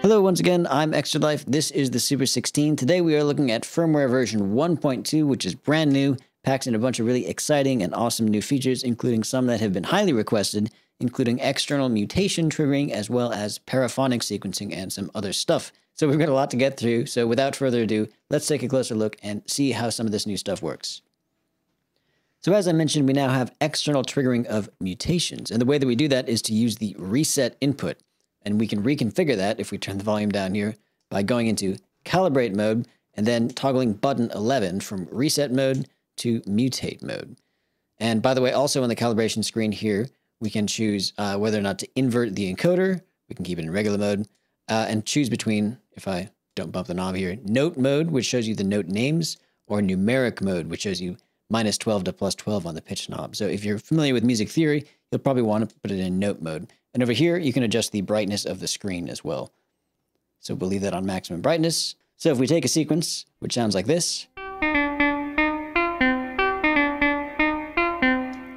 Hello once again, I'm Extra Life. This is the Super 16. Today we are looking at firmware version 1.2, which is brand new, packs in a bunch of really exciting and awesome new features, including some that have been highly requested, including external mutation triggering, as well as paraphonic sequencing and some other stuff. So we've got a lot to get through, so without further ado, let's take a closer look and see how some of this new stuff works. So as I mentioned, we now have external triggering of mutations, and the way that we do that is to use the reset input. And we can reconfigure that if we turn the volume down here by going into Calibrate mode and then toggling button 11 from reset mode to mutate mode. And by the way, also on the calibration screen here, we can choose whether or not to invert the encoder. We can keep it in regular mode and choose between, if I don't bump the knob here, note mode, which shows you the note names, or numeric mode, which shows you -12 to +12 on the pitch knob. So if you're familiar with music theory, you'll probably want to put it in note mode. And over here, you can adjust the brightness of the screen as well. So we'll leave that on maximum brightness. So if we take a sequence, which sounds like this,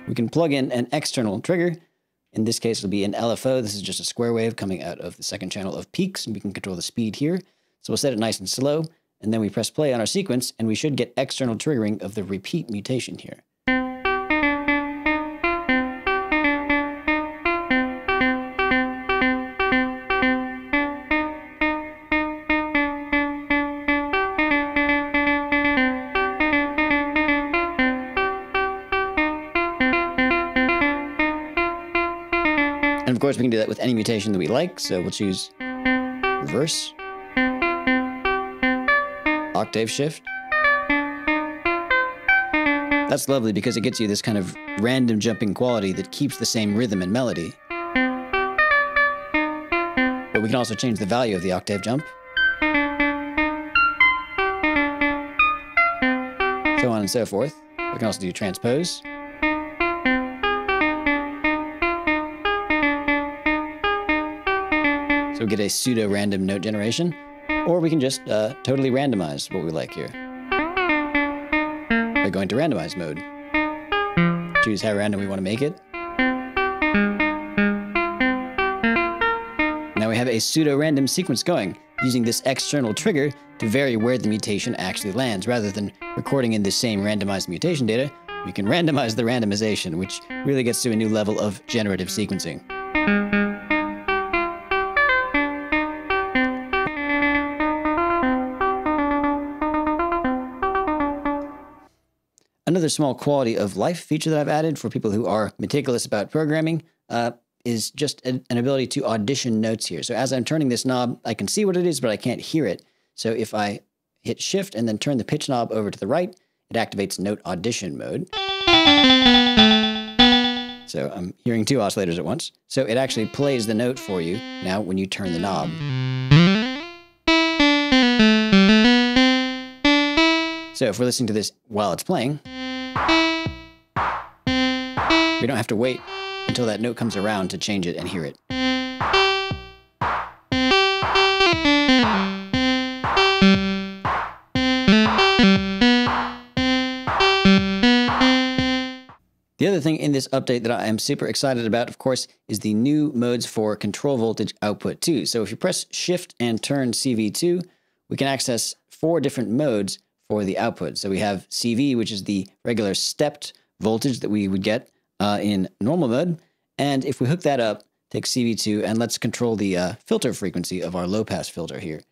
we can plug in an external trigger. In this case, it'll be an LFO. This is just a square wave coming out of the second channel of peaks, and we can control the speed here. So we'll set it nice and slow, and then we press play on our sequence, and we should get external triggering of the repeat mutation here. And of course, we can do that with any mutation that we like. So we'll choose reverse, octave shift. That's lovely because it gets you this kind of random jumping quality that keeps the same rhythm and melody. But we can also change the value of the octave jump. So on and so forth. We can also do transpose. So we get a pseudo-random note generation, or we can just totally randomize what we like here by going to randomize mode. Choose how random we want to make it. Now we have a pseudo-random sequence going, using this external trigger to vary where the mutation actually lands. Rather than recording in the same randomized mutation data, we can randomize the randomization, which really gets to a new level of generative sequencing. Another small quality of life feature that I've added for people who are meticulous about programming is just an ability to audition notes here. So as I'm turning this knob, I can see what it is, but I can't hear it. So if I hit shift and then turn the pitch knob over to the right, it activates note audition mode. So I'm hearing two oscillators at once. So it actually plays the note for you now when you turn the knob. So if we're listening to this while it's playing, we don't have to wait until that note comes around to change it and hear it. The other thing in this update that I am super excited about, of course, is the new modes for control voltage output 2. So if you press shift and turn CV2, we can access 4 different modes for the output. So we have CV, which is the regular stepped voltage that we would get in normal mode. And if we hook that up, take CV2, and let's control the filter frequency of our low-pass filter here.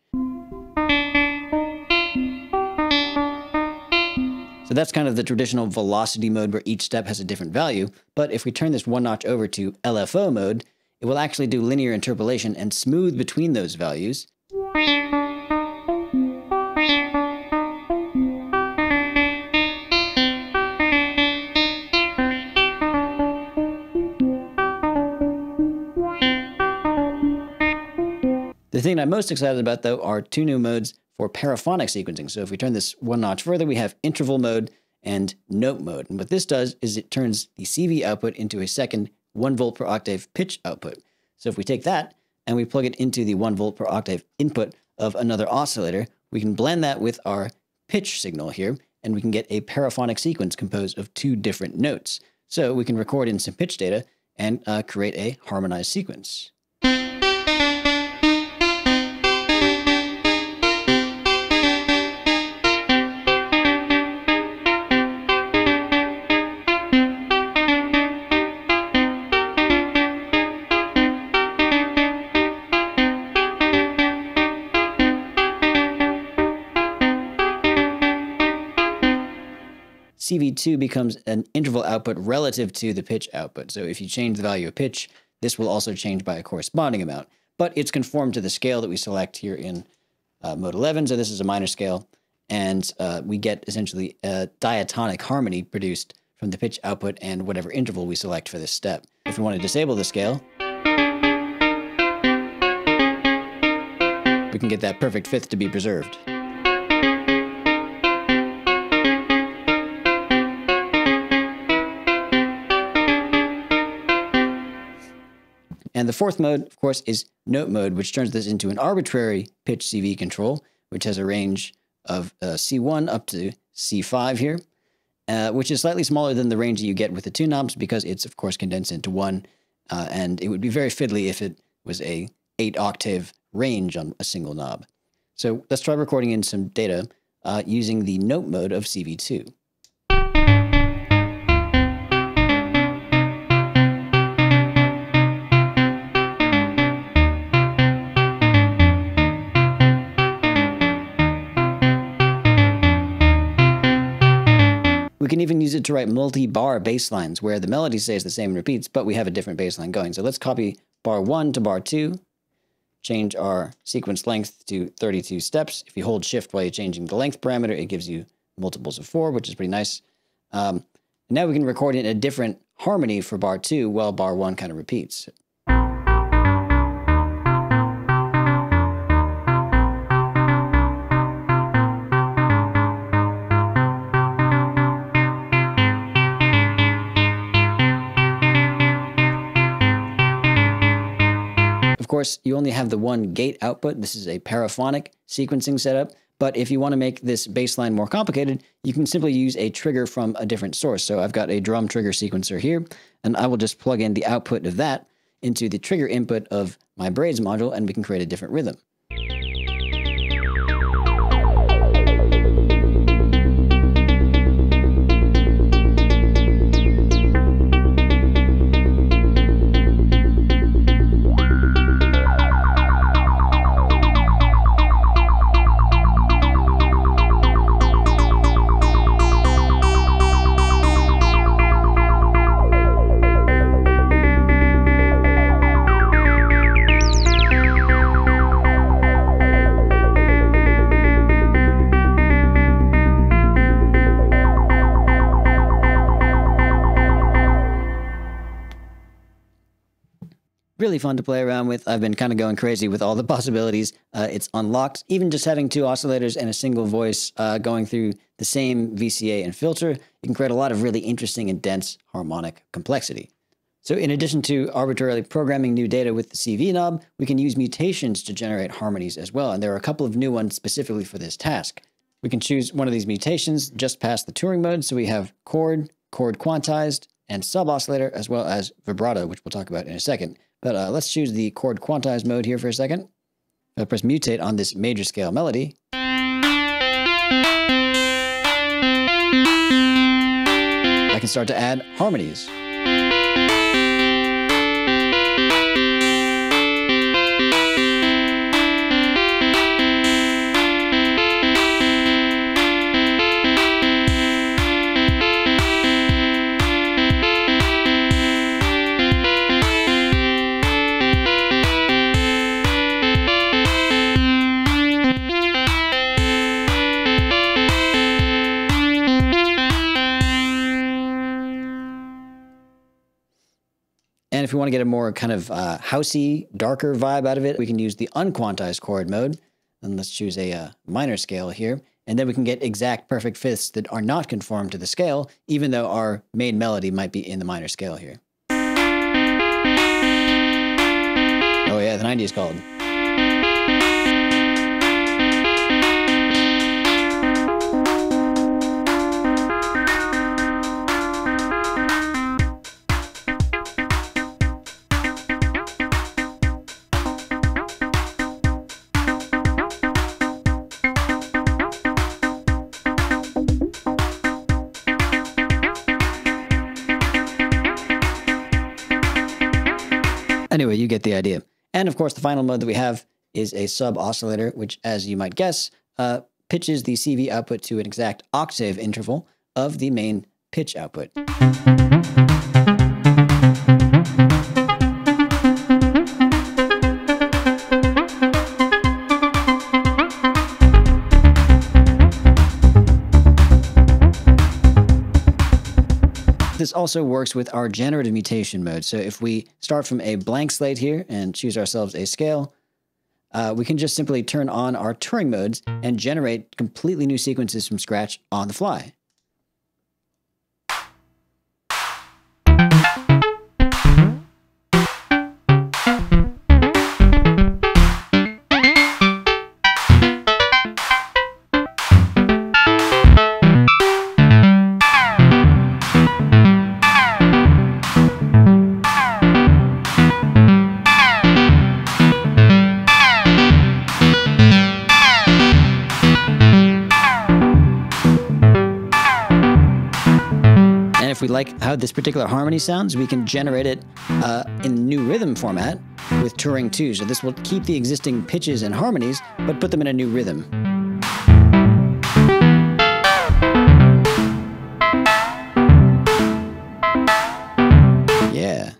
So that's kind of the traditional velocity mode where each step has a different value. But if we turn this one notch over to LFO mode, it will actually do linear interpolation and smooth between those values. The thing I'm most excited about, though, are 2 new modes for paraphonic sequencing. So if we turn this one notch further, we have interval mode and note mode. And what this does is it turns the CV output into a second 1 volt per octave pitch output. So if we take that and we plug it into the 1 volt per octave input of another oscillator, we can blend that with our pitch signal here, and we can get a paraphonic sequence composed of 2 different notes. So we can record in some pitch data and create a harmonized sequence. CV2 becomes an interval output relative to the pitch output. So if you change the value of pitch, this will also change by a corresponding amount. But it's conformed to the scale that we select here in mode 11. So this is a minor scale. And we get essentially a diatonic harmony produced from the pitch output and whatever interval we select for this step. If we want to disable the scale, we can get that perfect fifth to be preserved. And the fourth mode, of course, is note mode, which turns this into an arbitrary pitch CV control, which has a range of C1 up to C5 here, which is slightly smaller than the range that you get with the two knobs because it's, of course, condensed into one. And it would be very fiddly if it was a 8-octave range on a single knob. So let's try recording in some data using the note mode of CV2. We can even use it to write multi-bar bass lines where the melody stays the same and repeats, but we have a different bass line going. So let's copy bar 1 to bar 2, change our sequence length to 32 steps. If you hold shift while you're changing the length parameter, it gives you multiples of 4, which is pretty nice. Now we can record in a different harmony for bar 2 while bar 1 kind of repeats. Of course, you only have the one gate output. This is a paraphonic sequencing setup. But if you want to make this bass line more complicated, you can simply use a trigger from a different source. So I've got a drum trigger sequencer here, and I will just plug in the output of that into the trigger input of my braids module, and we can create a different rhythm. Really fun to play around with. I've been kind of going crazy with all the possibilities. It's unlocked. Even just having two oscillators and a single voice going through the same VCA and filter, you can create a lot of really interesting and dense harmonic complexity. So in addition to arbitrarily programming new data with the CV knob, we can use mutations to generate harmonies as well. And there are a couple of new ones specifically for this task. We can choose one of these mutations just past the Turing mode. So we have chord, chord quantized, and sub-oscillator, as well as vibrato, which we'll talk about in a second. But let's choose the chord quantized mode here for a second. I'll press mutate on this major scale melody. I can start to add harmonies. And if we want to get a more kind of housey, darker vibe out of it, we can use the unquantized chord mode. And let's choose a minor scale here. And then we can get exact perfect fifths that are not conformed to the scale, even though our main melody might be in the minor scale here. Oh yeah, the 90s called. Anyway, you get the idea. And of course, the final mode that we have is a sub-oscillator, which, as you might guess, pitches the CV output to an exact octave interval, of the main pitch output. This also works with our generative mutation mode. So if we start from a blank slate here and choose ourselves a scale, we can just simply turn on our Turing modes and generate completely new sequences from scratch on the fly. If we like how this particular harmony sounds, we can generate it in new rhythm format with Turing 2. So this will keep the existing pitches and harmonies, but put them in a new rhythm. Yeah.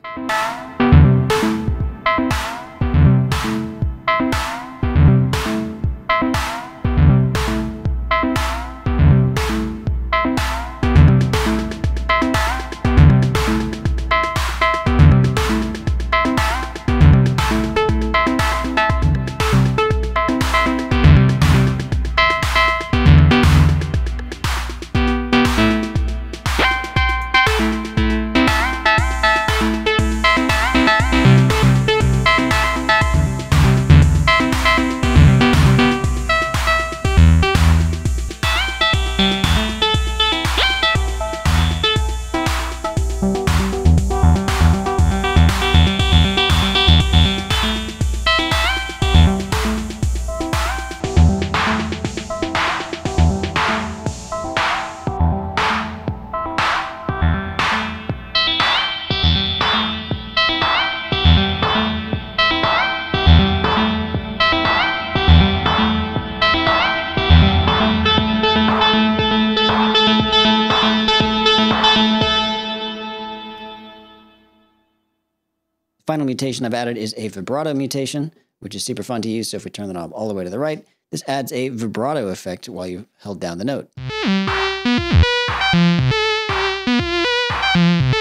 Final mutation I've added is a vibrato mutation, which is super fun to use. So if we turn the knob all the way to the right, this adds a vibrato effect while you held down the note.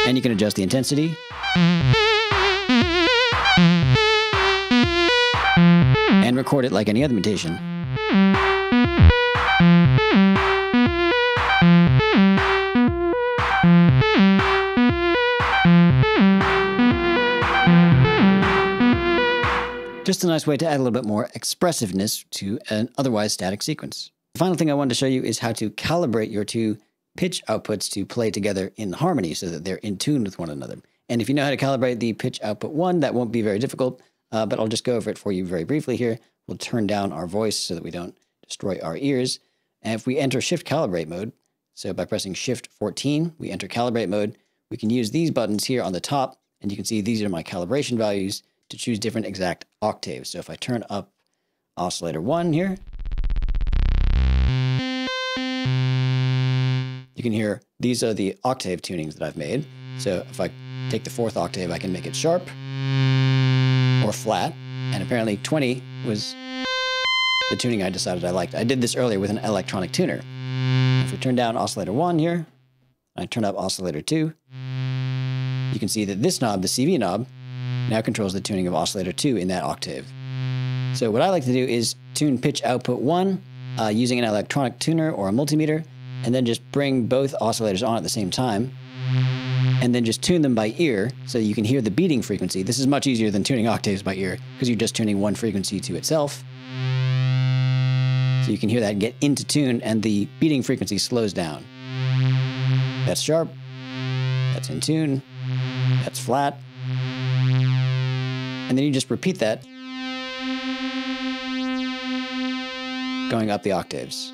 And you can adjust the intensity. And record it like any other mutation. Just a nice way to add a little bit more expressiveness to an otherwise static sequence. The final thing I wanted to show you is how to calibrate your two pitch outputs to play together in harmony so that they're in tune with one another. And if you know how to calibrate the pitch output 1, that won't be very difficult, but I'll just go over it for you very briefly here. We'll turn down our voice so that we don't destroy our ears. And if we enter Shift Calibrate mode, so by pressing Shift 14, we enter Calibrate mode, we can use these buttons here on the top, and you can see these are my calibration values to choose different exact octaves. So if I turn up oscillator 1 here, you can hear these are the octave tunings that I've made. So if I take the 4th octave, I can make it sharp or flat. And apparently 20 was the tuning I decided I liked. I did this earlier with an electronic tuner. If we turn down oscillator 1 here, I turn up oscillator 2, you can see that this knob, the CV knob, now controls the tuning of oscillator 2 in that octave. So what I like to do is tune pitch output 1 using an electronic tuner or a multimeter, and then just bring both oscillators on at the same time, and then just tune them by ear so you can hear the beating frequency. This is much easier than tuning octaves by ear because you're just tuning one frequency to itself. So you can hear that get into tune and the beating frequency slows down. That's sharp, that's in tune, that's flat. And then you just repeat that, going up the octaves.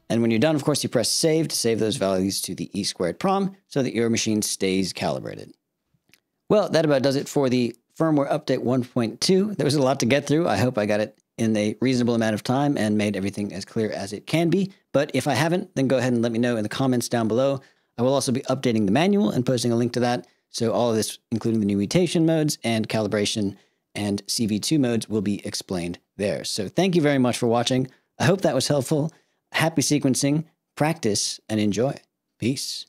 And when you're done, of course, you press Save to save those values to the E² prom so that your machine stays calibrated. Well, that about does it for the firmware update 1.2. There was a lot to get through. I hope I got it in a reasonable amount of time and made everything as clear as it can be. But if I haven't, then go ahead and let me know in the comments down below. I will also be updating the manual and posting a link to that. So all of this, including the new mutation modes and calibration and CV2 modes, will be explained there. So thank you very much for watching. I hope that was helpful. Happy sequencing, practice, and enjoy. Peace.